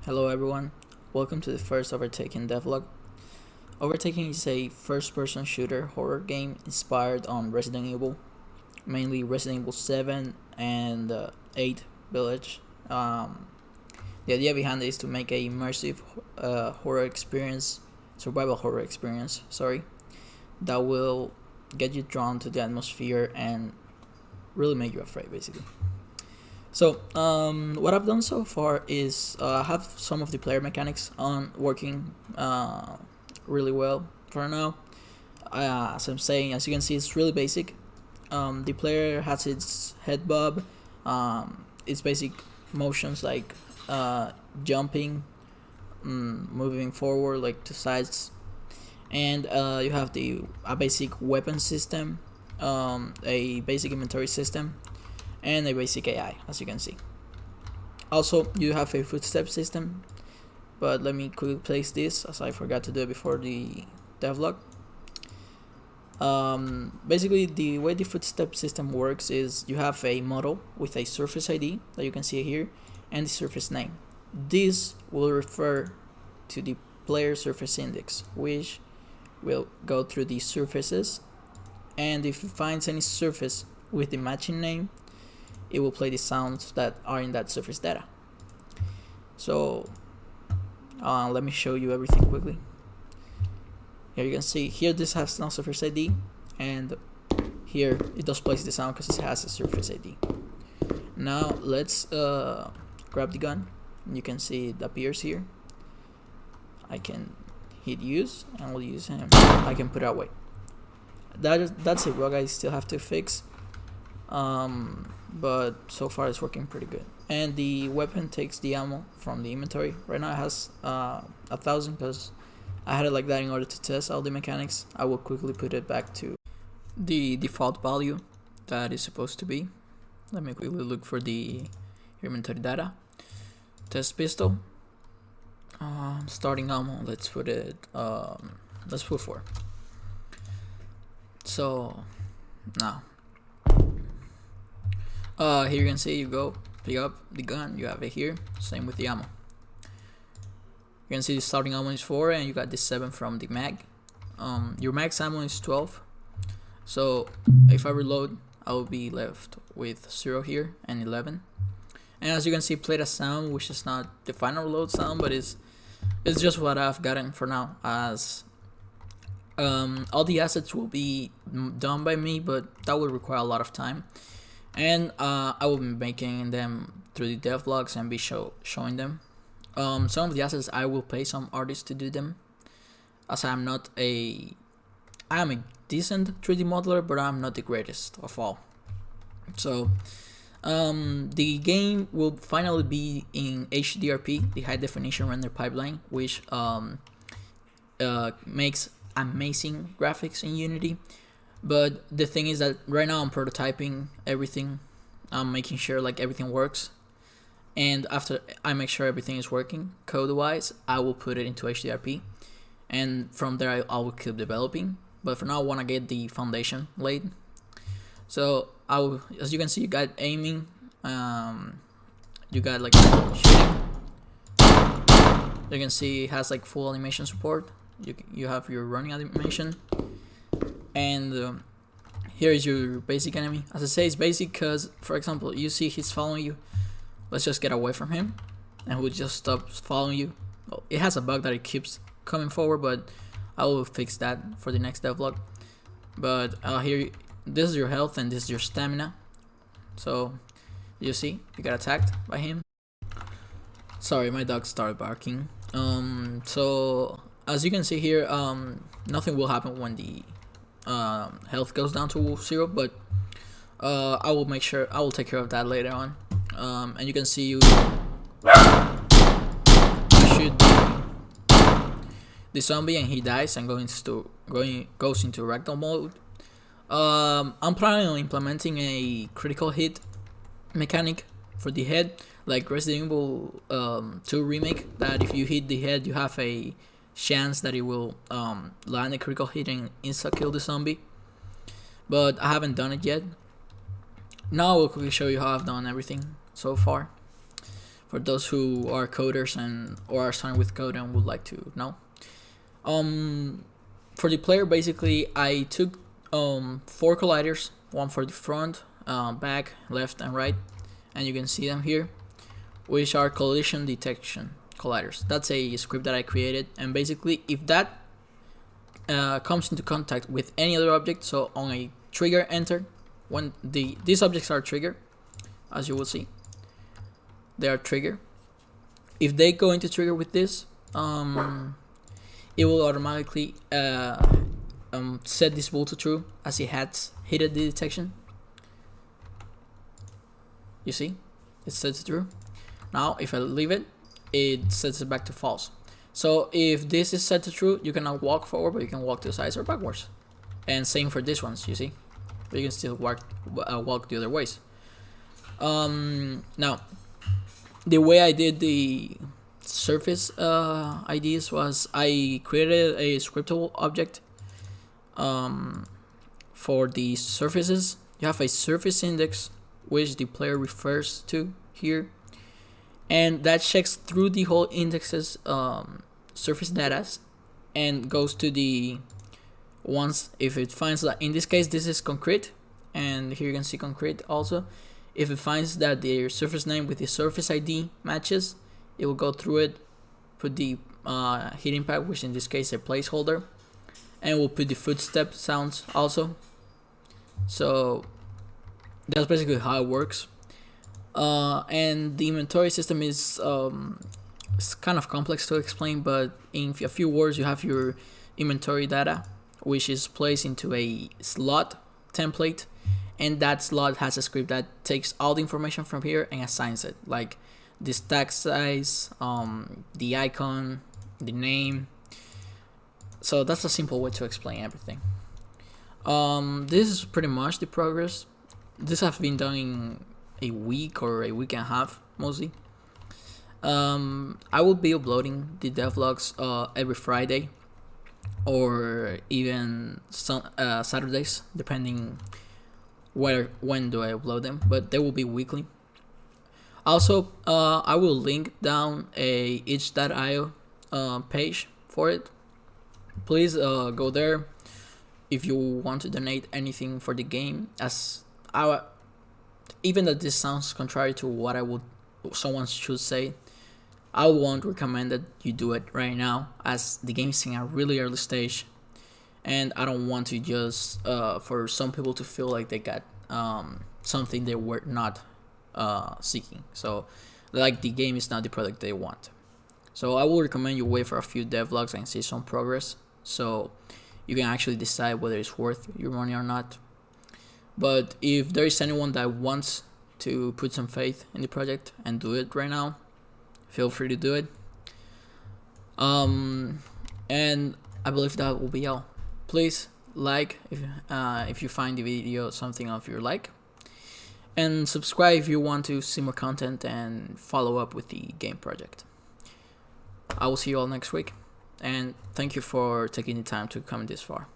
Hello everyone, welcome to the first Overtaken devlog. Overtaken is a first-person shooter horror game inspired on Resident Evil, mainly Resident Evil 7 and 8 Village. The idea behind it is to make a immersive horror experience, survival horror experience, that will get you drawn to the atmosphere and really make you afraid, basically. So, what I've done so far is I have some of the player mechanics on working really well for now. As I'm saying, as you can see, it's really basic. The player has its head bob, its basic motions like jumping, moving forward like to sides, and you have a basic weapon system, a basic inventory system, and a basic AI, as you can see. Also, you have a footstep system, but let me quickly place this as I forgot to do it before the devlog. Basically, the way the footstep system works is you have a model with a surface ID that you can see here and the surface name. This will refer to the player surface index, which will go through the surfaces, and if it finds any surface with the matching name, it will play the sounds that are in that surface data. So let me show you everything quickly. Here you can see, here this has no surface ID, and here it does place the sound because it has a surface ID. Now let's grab the gun, and you can see it appears here. I can hit use, and we'll use him. I can put it away. That's a bug I still have to fix, but so far it's working pretty good. And the weapon takes the ammo from the inventory. Right now it has 1,000 because I had it like that in order to test all the mechanics. I will quickly put it back to the default value that is supposed to be. Let me quickly look for the inventory data. Test pistol. Starting ammo, let's put 4. So now here you can see, you go pick up the gun, you have it here, same with the ammo. You can see the starting ammo is 4 and you got this 7 from the mag. Your max ammo is 12, so if I reload I will be left with 0 here and 11. And as you can see, played a sound which is not the final reload sound, but it's just what I've gotten for now, as all the assets will be done by me, but that will require a lot of time, and I will be making them through the devlogs and be showing them. Some of the assets I will pay some artists to do them, as I am a decent 3D modeler, but I'm not the greatest of all. So the game will finally be in HDRP, the high definition render pipeline, which makes amazing graphics in Unity. But the thing is that right now I'm prototyping everything. I'm making sure like everything works, and after I make sure everything is working code wise, I will put it into HDRP, and from there I will keep developing. But for now I want to get the foundation laid. So as you can see, you got aiming, you got like shooting. You can see it has like full animation support. You have your running animation, and here is your basic enemy. As I say, it's basic because, for example, you see he's following you. Let's just get away from him, and he'll just stop following you. Well, it has a bug that it keeps coming forward, but I will fix that for the next devlog. But here, this is your health and this is your stamina. So you see, you got attacked by him. Sorry, my dog started barking. So as you can see here, nothing will happen when the health goes down to 0, but I will take care of that later on. And you can see you shoot the zombie and he dies and goes into ragdoll mode. I'm planning on implementing a critical hit mechanic for the head, like Resident Evil 2 remake, that if you hit the head you have a chance that it will land a critical hit and insta kill the zombie, but I haven't done it yet. Now I will quickly show you how I've done everything so far. for those who are coders and or are starting with code and would like to know. For the player, basically, I took 4 colliders, one for the front, back, left, and right, and you can see them here, which are collision detection colliders. That's a script that I created, and basically, if that comes into contact with any other object, so on a trigger enter, when these objects are triggered, as you will see, they are triggered. If they go into trigger with this, it will automatically set this bool to true as it has hit the detection. You see, it sets it true. Now, if I leave it, it sets it back to false. So if this is set to true, you cannot walk forward, but you can walk to the sides or backwards. And same for this ones, you see, but you can still walk the other ways. Now, the way I did the surface IDs was I created a scriptable object for the surfaces. You have a surface index which the player refers to here, and that checks through the whole index's surface data and goes to the ones if it finds that, in this case this is concrete, and here you can see concrete also. If it finds that the surface name with the surface ID matches, it will go through it, put the hit impact, which in this case is a placeholder, and we'll put the footstep sounds also. So that's basically how it works. And the inventory system is it's kind of complex to explain, but in a few words, you have your inventory data, which is placed into a slot template, and that slot has a script that takes all the information from here and assigns it, like the stack size, the icon, the name. So that's a simple way to explain everything. This is pretty much the progress. This has been done in a week or a week and a half mostly. I will be uploading the devlogs every Friday or even some Saturdays, depending when do I upload them, but they will be weekly. Also, I will link down a itch.io page for it. Please go there if you want to donate anything for the game. As even though this sounds contrary to what someone should say, I won't recommend that you do it right now, as the game is in a really early stage, and I don't want to just for some people to feel like they got something they were not seeking. So, like, the game is not the product they want. So I will recommend you wait for a few devlogs and see some progress, so you can actually decide whether it's worth your money or not. But if there is anyone that wants to put some faith in the project and do it right now, feel free to do it. And I believe that will be all. Please like if you find the video something of your like, and subscribe if you want to see more content and follow up with the game project. I will see you all next week, and thank you for taking the time to come this far.